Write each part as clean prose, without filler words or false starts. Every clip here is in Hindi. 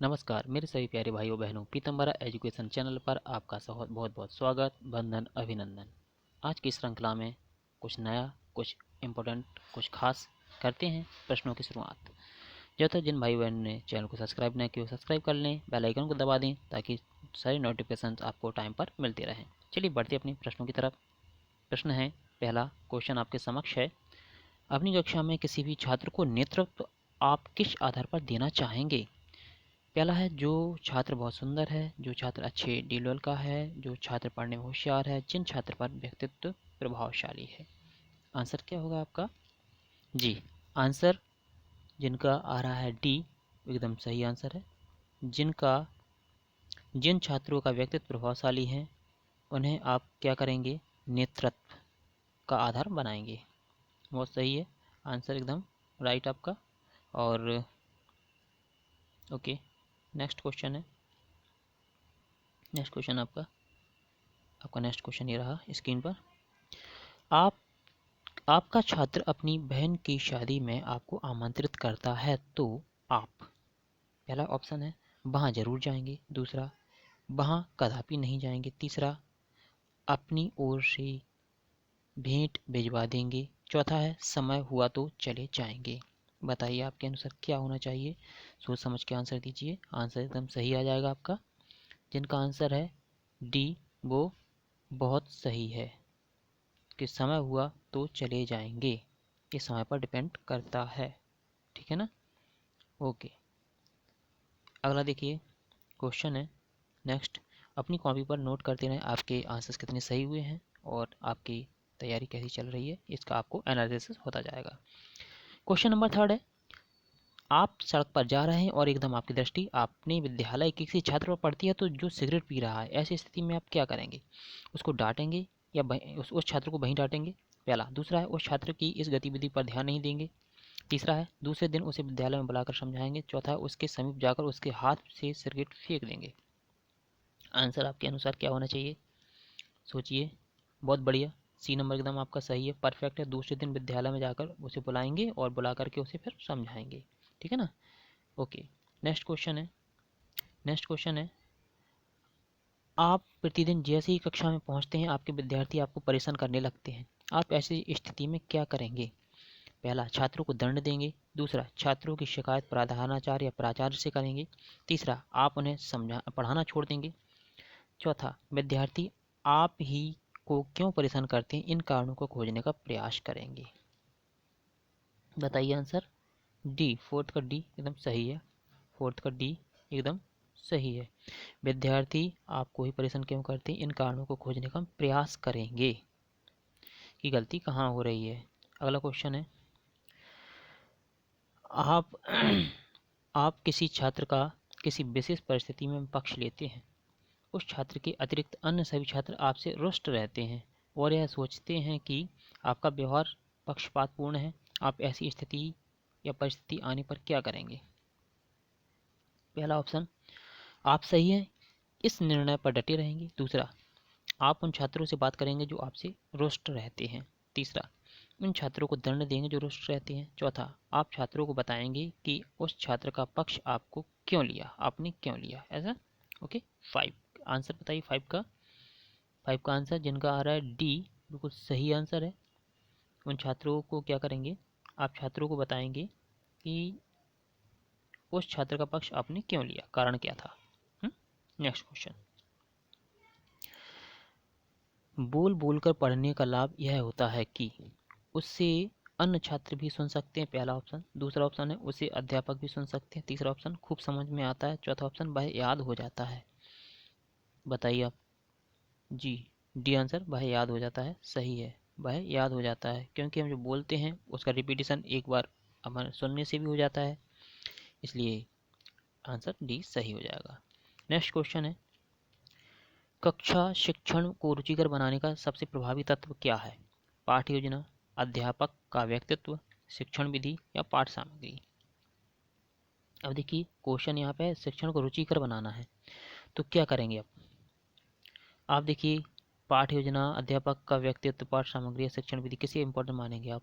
नमस्कार मेरे सभी प्यारे भाइयों बहनों, पीतम्बरा एजुकेशन चैनल पर आपका बहुत बहुत स्वागत, वंदन, अभिनंदन। आज की श्रृंखला में कुछ नया, कुछ इम्पोर्टेंट, कुछ खास करते हैं प्रश्नों की शुरुआत। जब तक जिन भाई बहन ने चैनल को सब्सक्राइब नहीं किया सब्सक्राइब कर लें, बेल आइकन को दबा दें ताकि सारी नोटिफिकेशन आपको टाइम पर मिलते रहें। चलिए बढ़ते अपने प्रश्नों की तरफ। प्रश्न है पहला, क्वेश्चन आपके समक्ष है। अपनी कक्षा में किसी भी छात्र को नेतृत्व आप किस आधार पर देना चाहेंगे? पहला है जो छात्र बहुत सुंदर है, जो छात्र अच्छे डीलर का है, जो छात्र पढ़ने में होशियार है, जिन छात्र पर व्यक्तित्व प्रभावशाली है। आंसर क्या होगा आपका? जी, आंसर जिनका आ रहा है डी, एकदम सही आंसर है। जिन छात्रों का व्यक्तित्व प्रभावशाली है उन्हें आप क्या करेंगे? नेतृत्व का आधार बनाएंगे। बहुत सही है, आंसर एकदम राइट आपका। और ओके, नेक्स्ट क्वेश्चन है। नेक्स्ट क्वेश्चन आपका नेक्स्ट क्वेश्चन ये रहा स्क्रीन पर। आप आपका छात्र अपनी बहन की शादी में आपको आमंत्रित करता है तो आप, पहला ऑप्शन है वहाँ जरूर जाएंगे, दूसरा वहाँ कदापि नहीं जाएंगे, तीसरा अपनी ओर से भेंट भिजवा देंगे, चौथा है समय हुआ तो चले जाएंगे। बताइए आपके अनुसार क्या होना चाहिए? सोच समझ के आंसर दीजिए, आंसर एकदम सही आ जाएगा आपका। जिनका आंसर है डी वो बहुत सही है कि समय हुआ तो चले जाएंगे, ये समय पर डिपेंड करता है। ठीक है ना? ओके, अगला देखिए क्वेश्चन है नेक्स्ट। अपनी कॉपी पर नोट करते रहें आपके आंसर्स कितने सही हुए हैं और आपकी तैयारी कैसी चल रही है, इसका आपको एनालिसिस होता जाएगा। क्वेश्चन नंबर थर्ड है। आप सड़क पर जा रहे हैं और एकदम आपकी दृष्टि अपने विद्यालय के किसी छात्र पर पड़ती है तो जो सिगरेट पी रहा है, ऐसी स्थिति में आप क्या करेंगे? उसको डांटेंगे या उस छात्र को वहीं डांटेंगे? पहला। दूसरा है उस छात्र की इस गतिविधि पर ध्यान नहीं देंगे। तीसरा है दूसरे दिन उसे विद्यालय में बुलाकर समझाएंगे। चौथा है उसके समीप जाकर उसके हाथ से सिगरेट फेंक देंगे। आंसर आपके अनुसार क्या होना चाहिए? सोचिए। बहुत बढ़िया, सी नंबर एकदम आपका सही है, परफेक्ट है। दूसरे दिन विद्यालय में जाकर उसे बुलाएंगे और बुला करके उसे फिर समझाएंगे। ठीक है ना? ओके, नेक्स्ट क्वेश्चन है। आप प्रतिदिन जैसे ही कक्षा में पहुंचते हैं आपके विद्यार्थी आपको परेशान करने लगते हैं, आप ऐसी स्थिति में क्या करेंगे? पहला, छात्रों को दंड देंगे। दूसरा, छात्रों की शिकायत प्रधानाचार्य या प्राचार्य से करेंगे। तीसरा, आप उन्हें पढ़ाना छोड़ देंगे। चौथा, विद्यार्थी आप ही को क्यों परेशान करते हैं इन कारणों को खोजने का प्रयास करेंगे। बताइए आंसर। डी, फोर्थ का डी एकदम सही है। फोर्थ का डी एकदम सही है। विद्यार्थी आपको ही परेशान क्यों करते हैं इन कारणों को खोजने का प्रयास करेंगे कि गलती कहाँ हो रही है। अगला क्वेश्चन है। आप आप किसी छात्र का किसी विशेष परिस्थिति में पक्ष लेते हैं। उस छात्र के अतिरिक्त अन्य सभी छात्र आपसे रुष्ट रहते हैं और यह सोचते हैं कि आपका व्यवहार पक्षपातपूर्ण है। आप ऐसी स्थिति या परिस्थिति आने पर क्या करेंगे? पहला ऑप्शन, आप सही हैं, इस निर्णय पर डटे रहेंगे। दूसरा, आप उन छात्रों से बात करेंगे जो आपसे रुष्ट रहते हैं। तीसरा, उन छात्रों को दंड देंगे जो रुष्ट रहते हैं। चौथा, आप छात्रों को बताएंगे कि उस छात्र का पक्ष आपको क्यों लिया, आपने क्यों लिया ऐसा। ओके, 5 आंसर बताइए। 5 का आंसर जिनका आ रहा है डी, बिल्कुल सही आंसर है। उन छात्रों को क्या करेंगे? आप छात्रों को बताएंगे कि उस छात्र का पक्ष आपने क्यों लिया, कारण क्या था। Next question. बोल बोलकर पढ़ने का लाभ यह होता है कि उससे अन्य छात्र भी सुन सकते हैं, पहला ऑप्शन। दूसरा ऑप्शन है उसे अध्यापक भी सुन सकते हैं। तीसरा ऑप्शन खूब समझ में आता है। चौथा ऑप्शन वह याद हो जाता है। बताइए आप। जी, डी आंसर, वह याद हो जाता है, सही है। वह याद हो जाता है क्योंकि हम जो बोलते हैं उसका रिपीटिशन एक बार हमारे सुनने से भी हो जाता है, इसलिए आंसर डी सही हो जाएगा। नेक्स्ट क्वेश्चन है। कक्षा शिक्षण को रुचिकर बनाने का सबसे प्रभावी तत्व क्या है? पाठ्य योजना, अध्यापक का व्यक्तित्व, शिक्षण विधि या पाठ सामग्री। अब देखिए क्वेश्चन यहाँ पे शिक्षण को रुचिकर बनाना है तो क्या करेंगे आप देखिए, पाठ्य योजना, अध्यापक का व्यक्तित्व, पाठ सामग्री या शिक्षण विधि, किसे इंपॉर्टेंट मानेंगे आप?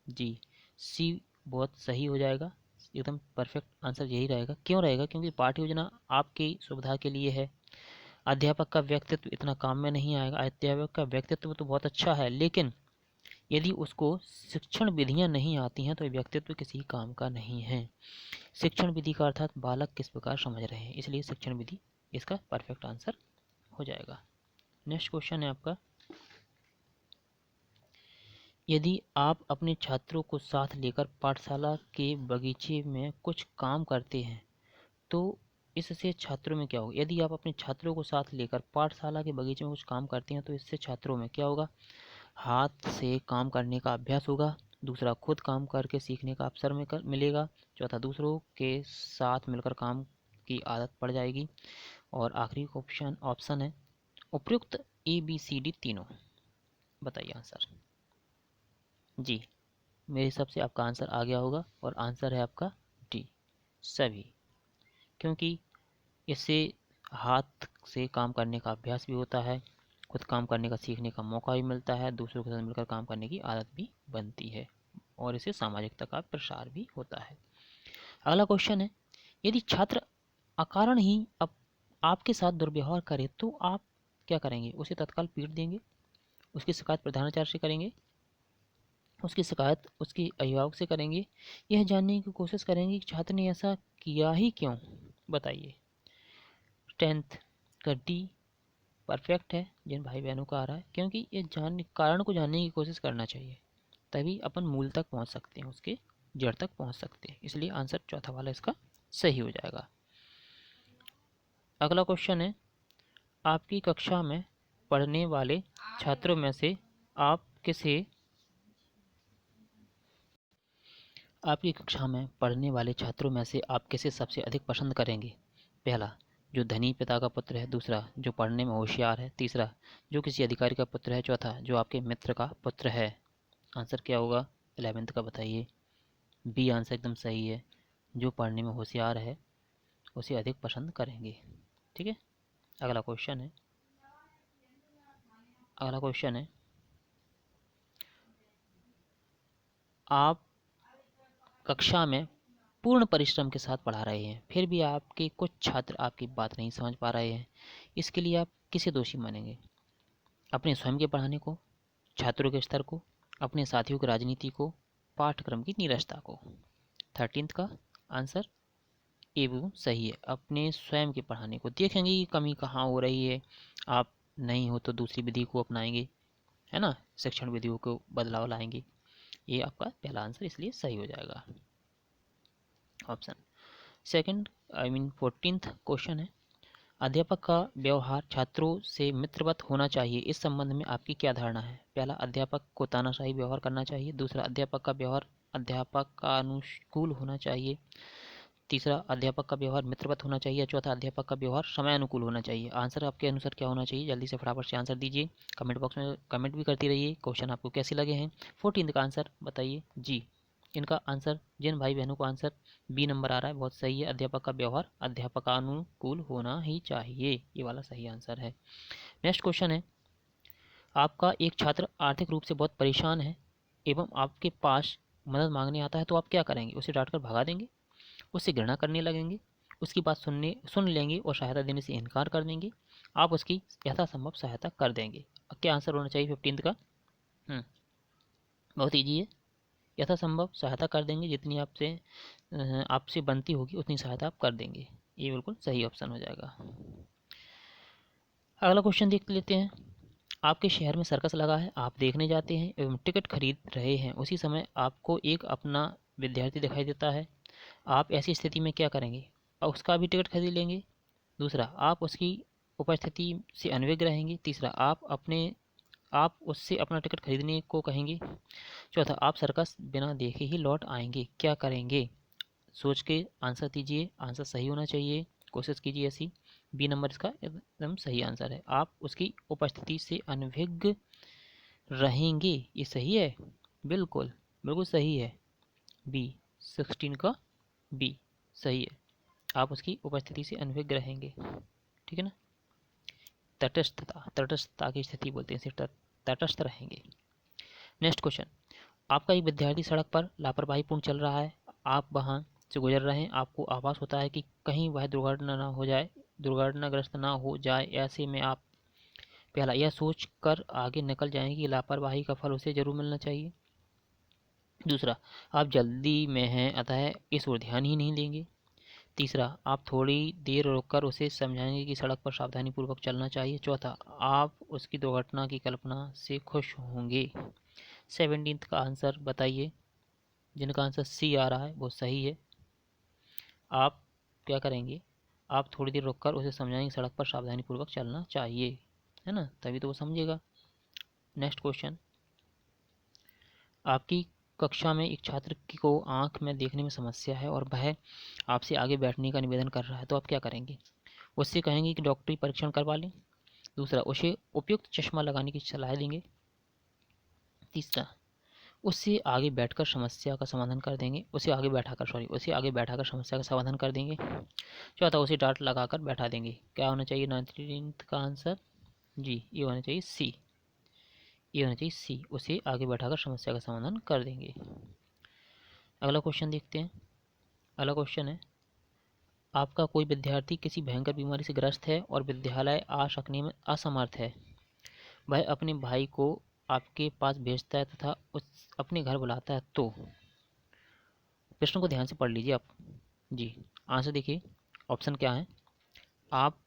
जी, सी बहुत सही हो जाएगा, एकदम परफेक्ट आंसर यही रहेगा। क्यों रहेगा? क्योंकि पाठ्य योजना आपकी सुविधा के लिए है। अध्यापक का व्यक्तित्व इतना काम में नहीं आएगा। अध्यापक का व्यक्तित्व तो बहुत अच्छा है, लेकिन यदि उसको शिक्षण विधियां नहीं आती हैं तो व्यक्तित्व किसी काम का नहीं है। शिक्षण विधि का अर्थात बालक किस प्रकार समझ रहे हैं, इसलिए शिक्षण विधि इसका परफेक्ट आंसर हो जाएगा। नेक्स्ट क्वेश्चन है आपका, यदि आप अपने छात्रों को साथ लेकर पाठशाला के बगीचे में कुछ काम करते हैं तो इससे छात्रों में क्या होगा? यदि आप अपने छात्रों को साथ लेकर पाठशाला के बगीचे में कुछ काम करते हैं तो इससे छात्रों में क्या होगा? हाथ से काम करने का अभ्यास होगा। दूसरा, खुद काम करके सीखने का अवसर मिलेगा। चौथा, दूसरों के साथ मिलकर काम की आदत पड़ जाएगी। और आखिरी ऑप्शन ऑप्शन है उपयुक्त ABCD तीनों। बताइए आंसर। जी, मेरे हिसाब से आपका आंसर आ गया होगा और आंसर है आपका डी, सभी। क्योंकि इससे हाथ से काम करने का अभ्यास भी होता है, खुद काम करने का सीखने का मौका भी मिलता है, दूसरों के साथ मिलकर काम करने की आदत भी बनती है और इससे सामाजिकता का प्रसार भी होता है। अगला क्वेश्चन है, यदि छात्र अकारण ही आपके साथ दुर्व्यवहार करे तो आप क्या करेंगे? उसे तत्काल पीट देंगे, उसकी शिकायत प्रधानाचार्य से करेंगे, उसकी शिकायत उसके अभिभावक से करेंगे, यह जानने की कोशिश करेंगे कि छात्र ने ऐसा किया ही क्यों? बताइए। 10th का डी परफेक्ट है जिन भाई बहनों का आ रहा है, क्योंकि ये कारण को जानने की कोशिश करना चाहिए, तभी अपन मूल तक पहुंच सकते हैं, उसके जड़ तक पहुंच सकते हैं। इसलिए आंसर चौथा वाला इसका सही हो जाएगा। अगला क्वेश्चन है, आपकी कक्षा में पढ़ने वाले छात्रों में से आप किसे आपकी कक्षा में पढ़ने वाले छात्रों में से आप किसे सबसे अधिक पसंद करेंगे? पहला, जो धनी पिता का पुत्र है। दूसरा, जो पढ़ने में होशियार है। तीसरा, जो किसी अधिकारी का पुत्र है। चौथा, जो आपके मित्र का पुत्र है। आंसर क्या होगा 11th का? बताइए। बी आंसर एकदम सही है, जो पढ़ने में होशियार है उसे अधिक पसंद करेंगे। ठीक है। अगला क्वेश्चन है, आप कक्षा में पूर्ण परिश्रम के साथ पढ़ा रहे हैं, फिर भी आपके कुछ छात्र आपकी बात नहीं समझ पा रहे हैं, इसके लिए आप किसे दोषी मानेंगे? अपने स्वयं के पढ़ाने को, छात्रों के स्तर को, अपने साथियों की राजनीति को, पाठ्यक्रम की नीरसता को? 13th का आंसर ए बिल्कुल सही है, अपने स्वयं के पढ़ाने को। देखेंगे कि कमी कहाँ हो रही है, आप नहीं हो तो दूसरी विधि को अपनाएंगे, है ना, शिक्षण विधियों को बदलाव लाएंगे। ये आपका पहला आंसर इसलिए सही हो जाएगा, ऑप्शन सेकंड। 14th क्वेश्चन है, अध्यापक का व्यवहार छात्रों से मित्रवत होना चाहिए, इस संबंध में आपकी क्या धारणा है? पहला, अध्यापक को तानाशाही व्यवहार करना चाहिए। दूसरा, अध्यापक का व्यवहार अध्यापक का अनुकूल होना चाहिए। तीसरा, अध्यापक का व्यवहार मित्रवत होना चाहिए। चौथा, अध्यापक का व्यवहार समय अनुकूल होना चाहिए। आंसर आपके अनुसार क्या होना चाहिए? जल्दी से फटाफट से आंसर दीजिए, कमेंट बॉक्स में कमेंट भी करती रहिए, क्वेश्चन आपको कैसे लगे हैं। 14th का आंसर बताइए जी। इनका आंसर, जिन भाई बहनों को आंसर बी नंबर आ रहा है बहुत सही है, अध्यापक का व्यवहार अध्यापकानुकूल होना ही चाहिए, ये वाला सही आंसर है। नेक्स्ट क्वेश्चन है, आपका एक छात्र आर्थिक रूप से बहुत परेशान है एवं आपके पास मदद मांगने आता है तो आप क्या करेंगे? उसे डांटकर भगा देंगे, उससे घृणा करने लगेंगे, उसकी बात सुन लेंगे और सहायता देने से इनकार कर देंगे, आप उसकी यथासंभव सहायता कर देंगे? क्या आंसर होना चाहिए 15th का? बहुत ईजी है, यथासंभव सहायता कर देंगे, जितनी आपसे बनती होगी उतनी सहायता आप कर देंगे, ये बिल्कुल सही ऑप्शन हो जाएगा। अगला क्वेश्चन देख लेते हैं, आपके शहर में सर्कस लगा है, आप देखने जाते हैं एवं टिकट खरीद रहे हैं, उसी समय आपको एक अपना विद्यार्थी दिखाई देता है, आप ऐसी स्थिति में क्या करेंगे? उसका भी टिकट खरीद लेंगे। दूसरा, आप उसकी उपस्थिति से अनभिज्ञ रहेंगे। तीसरा, आप उससे अपना टिकट खरीदने को कहेंगे। चौथा, आप सर्कस बिना देखे ही लौट आएंगे, क्या करेंगे? सोच के आंसर दीजिए, आंसर सही होना चाहिए, कोशिश कीजिए ऐसी। बी नंबर इसका एकदम सही आंसर है, आप उसकी उपस्थिति से अनभिज्ञ रहेंगे, ये सही है, बिल्कुल बिल्कुल सही है, बी 16 का बी सही है, आप उसकी उपस्थिति से अनभिज्ञ रहेंगे। ठीक है ना, तटस्थता की स्थिति बोलते हैं इसे, तटस्थ रहेंगे। नेक्स्ट क्वेश्चन, आपका एक विद्यार्थी सड़क पर लापरवाहीपूर्ण चल रहा है, आप वहाँ से गुजर रहे हैं, आपको आभास होता है कि कहीं वह दुर्घटनाग्रस्त ना हो जाए। ऐसे में आप पहला यह सोच कर आगे निकल जाएंगे कि लापरवाही का फल उसे जरूर मिलना चाहिए। दूसरा, आप जल्दी में हैं अतः इस ओर ध्यान ही नहीं देंगे। तीसरा, आप थोड़ी देर रुककर उसे समझाएंगे कि सड़क पर सावधानी पूर्वक चलना चाहिए। चौथा, आप उसकी दुर्घटना की कल्पना से खुश होंगे। 17th का आंसर बताइए। जिनका आंसर सी आ रहा है वो सही है। आप क्या करेंगे, आप थोड़ी देर रुककर उसे समझाएंगे सड़क पर सावधानी पूर्वक चलना चाहिए, है ना, तभी तो वो समझेगा। नेक्स्ट क्वेश्चन, आपकी कक्षा में एक छात्र को आंख में देखने में समस्या है और वह आपसे आगे बैठने का निवेदन कर रहा है, तो आप क्या करेंगे? उससे कहेंगे कि डॉक्टरी परीक्षण करवा लें। दूसरा, उसे उपयुक्त चश्मा लगाने की सलाह देंगे। तीसरा, उससे आगे बैठाकर समस्या का समाधान कर देंगे। उसे आगे बैठाकर समस्या का समाधान कर देंगे। चौथा, उसे डांट लगाकर बैठा देंगे। क्या होना चाहिए 19th का आंसर? जी, ये होना चाहिए सी। ये होना चाहिए सी, उसे आगे बैठाकर समस्या का समाधान कर देंगे। अगला क्वेश्चन देखते हैं। अगला क्वेश्चन है, आपका कोई विद्यार्थी किसी भयंकर बीमारी से ग्रस्त है और विद्यालय आ सकने में असमर्थ है। वह अपने भाई को आपके पास भेजता है तथा उस अपने घर बुलाता है, तो प्रश्न को ध्यान से पढ़ लीजिए आप। जी, आंसर देखिए। ऑप्शन क्या है? आप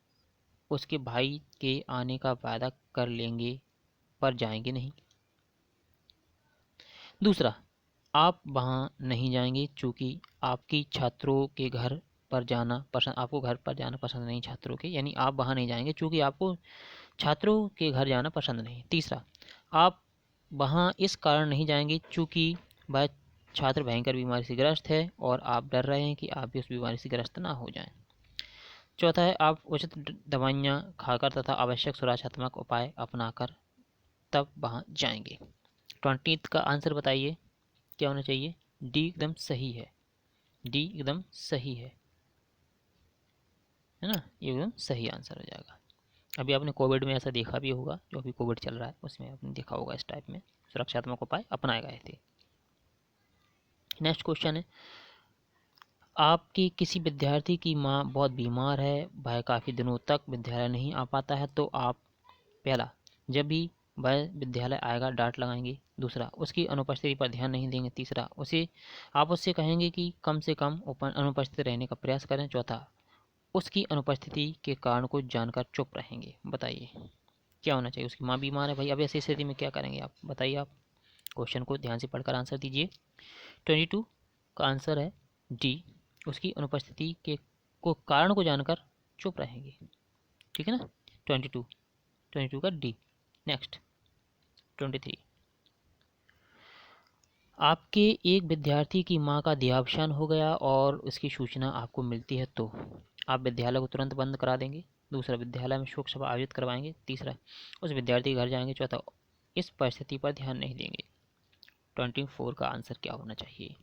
उसके भाई के आने का वायदा कर लेंगे पर जाएंगे नहीं। दूसरा, आप वहाँ नहीं जाएंगे चूँकि आपकी छात्रों के घर पर जाना पसंद आपको घर पर जाना पसंद नहीं छात्रों के, यानी आप वहाँ नहीं जाएंगे चूँकि आपको छात्रों के घर जाना पसंद नहीं। तीसरा, आप वहाँ इस कारण नहीं जाएंगे चूँकि वह छात्र भयंकर बीमारी से ग्रस्त है और आप डर रहे हैं कि आप भी उस बीमारी से ग्रस्त ना हो जाएं। चौथा है, आप उचित दवाइयाँ खाकर तथा आवश्यक सुरक्षात्मक उपाय अपनाकर तब वहाँ जाएंगे। 20th का आंसर बताइए, क्या होना चाहिए? डी एकदम सही है। डी एकदम सही है ना, ये एकदम सही आंसर हो जाएगा। अभी आपने कोविड में ऐसा देखा भी होगा, जो अभी कोविड चल रहा है उसमें आपने देखा होगा इस टाइप में सुरक्षात्मक उपाय अपनाए गए थे। नेक्स्ट क्वेश्चन है, आपके किसी विद्यार्थी की माँ बहुत बीमार है, वह काफ़ी दिनों तक विद्यालय नहीं आ पाता है, तो आप पहला, जब भी वह विद्यालय आएगा डांट लगाएंगे। दूसरा, उसकी अनुपस्थिति पर ध्यान नहीं देंगे। तीसरा, आप उससे कहेंगे कि कम से कम अनुपस्थित रहने का प्रयास करें। चौथा, उसकी अनुपस्थिति के कारण को जानकर चुप रहेंगे। बताइए क्या होना चाहिए? उसकी माँ बीमार है भाई, अब ऐसी स्थिति में क्या करेंगे आप? बताइए, आप क्वेश्चन को ध्यान से पढ़कर आंसर दीजिए। 22 का आंसर है डी, उसकी अनुपस्थिति के कारण को जानकर चुप रहेंगे। ठीक है ना, 22 का डी। नेक्स्ट 23, आपके एक विद्यार्थी की मां का देहावसान हो गया और उसकी सूचना आपको मिलती है, तो आप विद्यालय को तुरंत बंद करा देंगे। दूसरा, विद्यालय में शोक सभा आयोजित करवाएंगे। तीसरा, उस विद्यार्थी के घर जाएंगे। चौथा, इस परिस्थिति पर ध्यान नहीं देंगे। 24 का आंसर क्या होना चाहिए?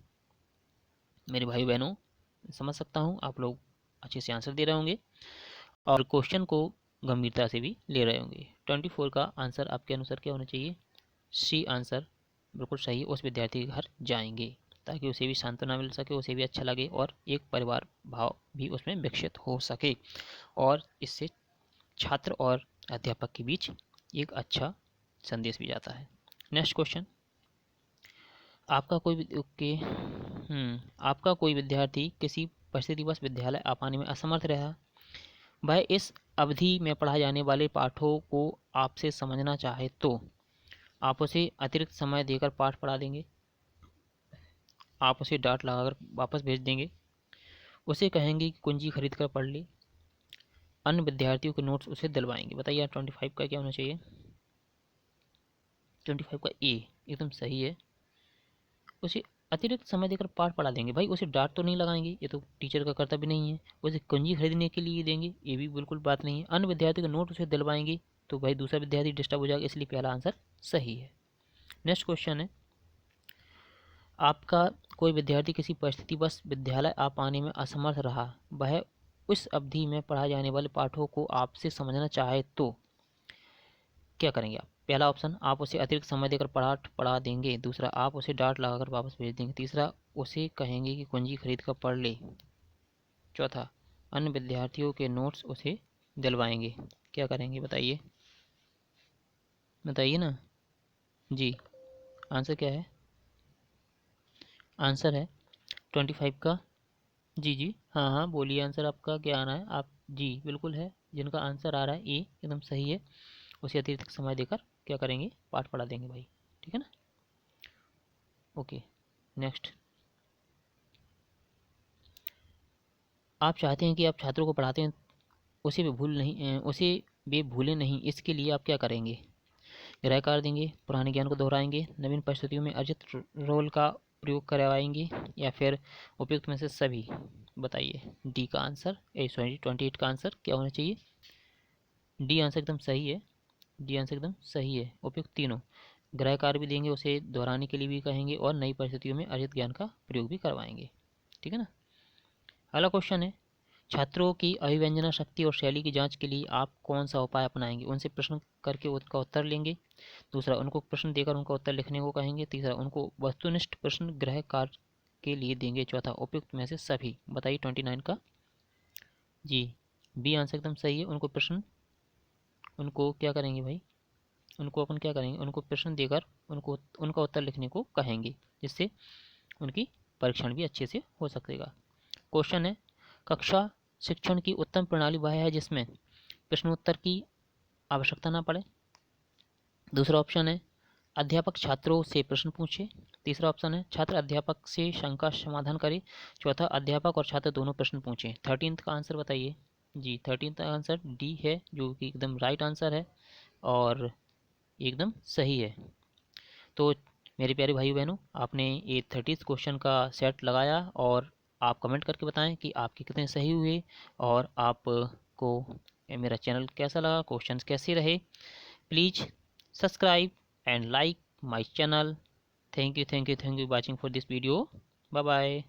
मेरे भाई बहनों, समझ सकता हूँ आप लोग अच्छे से आंसर दे रहे होंगे और क्वेश्चन को गंभीरता से भी ले रहे होंगे। 24 का आंसर आपके अनुसार क्या होना चाहिए? सी आंसर बिल्कुल सही, उस विद्यार्थी के घर जाएंगे ताकि उसे भी सांत्वना मिल सके, उसे भी अच्छा लगे और एक परिवार भाव भी उसमें विकसित हो सके और इससे छात्र और अध्यापक के बीच एक अच्छा संदेश भी जाता है। नेक्स्ट क्वेश्चन, आपका कोई विद्यार्थी किसी परिस्थितिवश विद्यालय आ पाने में असमर्थ रहा। वह इस अवधि में पढ़ाए जाने वाले पाठों को आपसे समझना चाहे, तो आप उसे अतिरिक्त समय देकर पाठ पढ़ा देंगे। आप उसे डांट लगाकर वापस भेज देंगे। उसे कहेंगे कि कुंजी खरीद कर पढ़ ले। अन्य विद्यार्थियों के नोट्स उसे दिलवाएंगे। बताइए आप 25 का क्या होना चाहिए? 25 का ए एकदम सही है। उसे अतिरिक्त समय देकर पाठ पढ़ा देंगे। भाई उसे डांट तो नहीं लगाएंगे, ये तो टीचर का कर्तव्य नहीं है। उसे कुंजी खरीदने के लिए देंगे, ये भी बिल्कुल बात नहीं है। अन्य विद्यार्थियों के नोट उसे दिलवाएंगे, तो भाई दूसरा विद्यार्थी डिस्टर्ब हो जाएगा, इसलिए पहला आंसर सही है। नेक्स्ट क्वेश्चन है, आपका कोई विद्यार्थी किसी परिस्थितिवश विद्यालय आ पाने में असमर्थ रहा। वह उस अवधि में पढ़ाए जाने वाले पाठों को आपसे समझना चाहे, तो क्या करेंगे आप? पहला ऑप्शन, आप उसे अतिरिक्त समय देकर पाठ पढ़ा देंगे। दूसरा, आप उसे डांट लगाकर वापस भेज देंगे। तीसरा, उसे कहेंगे कि कुंजी खरीद कर पढ़ ले। चौथा, अन्य विद्यार्थियों के नोट्स उसे दिलवाएंगे। क्या करेंगे बताइए, बताइए ना जी। आंसर क्या है? आंसर है 25 का। जी जी, हाँ हाँ, बोलिए आंसर आपका क्या आना है। आप जी बिल्कुल है, जिनका आंसर आ रहा है ए एकदम सही है। उसे अतिरिक्त समय देकर क्या करेंगे, पाठ पढ़ा देंगे भाई, ठीक है ना। Okay, next. आप चाहते हैं कि आप छात्रों को पढ़ाते हैं उसे वे भूले नहीं, इसके लिए आप क्या करेंगे? गृह कार्य देंगे, पुराने ज्ञान को दोहराएंगे, नवीन परिस्थितियों में अर्जित रोल का प्रयोग करवाएंगे, या फिर उपयुक्त में से सभी? बताइए। डी का आंसर, सॉरी 28 का आंसर क्या होना चाहिए? डी आंसर एकदम सही है। डी आंसर एकदम सही है, उपयुक्त तीनों। गृह कार्य भी देंगे, उसे दोहराने के लिए भी कहेंगे, और नई परिस्थितियों में अर्जित ज्ञान का प्रयोग भी करवाएंगे, ठीक है ना। अगला क्वेश्चन है, छात्रों की अभिव्यंजना शक्ति और शैली की जांच के लिए आप कौन सा उपाय अपनाएंगे? उनसे प्रश्न करके उसका उत्तर लेंगे। दूसरा, उनको प्रश्न देकर उनका उत्तर लिखने को कहेंगे। तीसरा, उनको वस्तुनिष्ठ प्रश्न गृह कार्य के लिए देंगे। चौथा, उपयुक्त में से सभी? बताइए 29 का। जी, बी आंसर एकदम सही है। उनको क्या करेंगे भाई, उनको अपन क्या करेंगे, उनको प्रश्न देकर उनको उनका उत्तर लिखने को कहेंगे, जिससे उनकी परीक्षण भी अच्छे से हो सकेगा। क्वेश्चन है, कक्षा शिक्षण की उत्तम प्रणाली वह है जिसमें प्रश्नोत्तर की आवश्यकता ना पड़े। दूसरा ऑप्शन है, अध्यापक छात्रों से प्रश्न पूछे। तीसरा ऑप्शन है, छात्र अध्यापक से शंका समाधान करे। चौथा, अध्यापक और छात्र दोनों प्रश्न पूछें। 13th का आंसर बताइए। जी, 13th का आंसर डी है, जो कि एकदम राइट आंसर है और एकदम सही है। तो मेरे प्यारे भाई बहनों, आपने ये 30th क्वेश्चन का सेट लगाया, और आप कमेंट करके बताएं कि आपके कितने सही हुए, और आपको मेरा चैनल कैसा लगा, क्वेश्चंस कैसे रहे। Please subscribe and like my channel. Thank you watching for this video. Bye bye.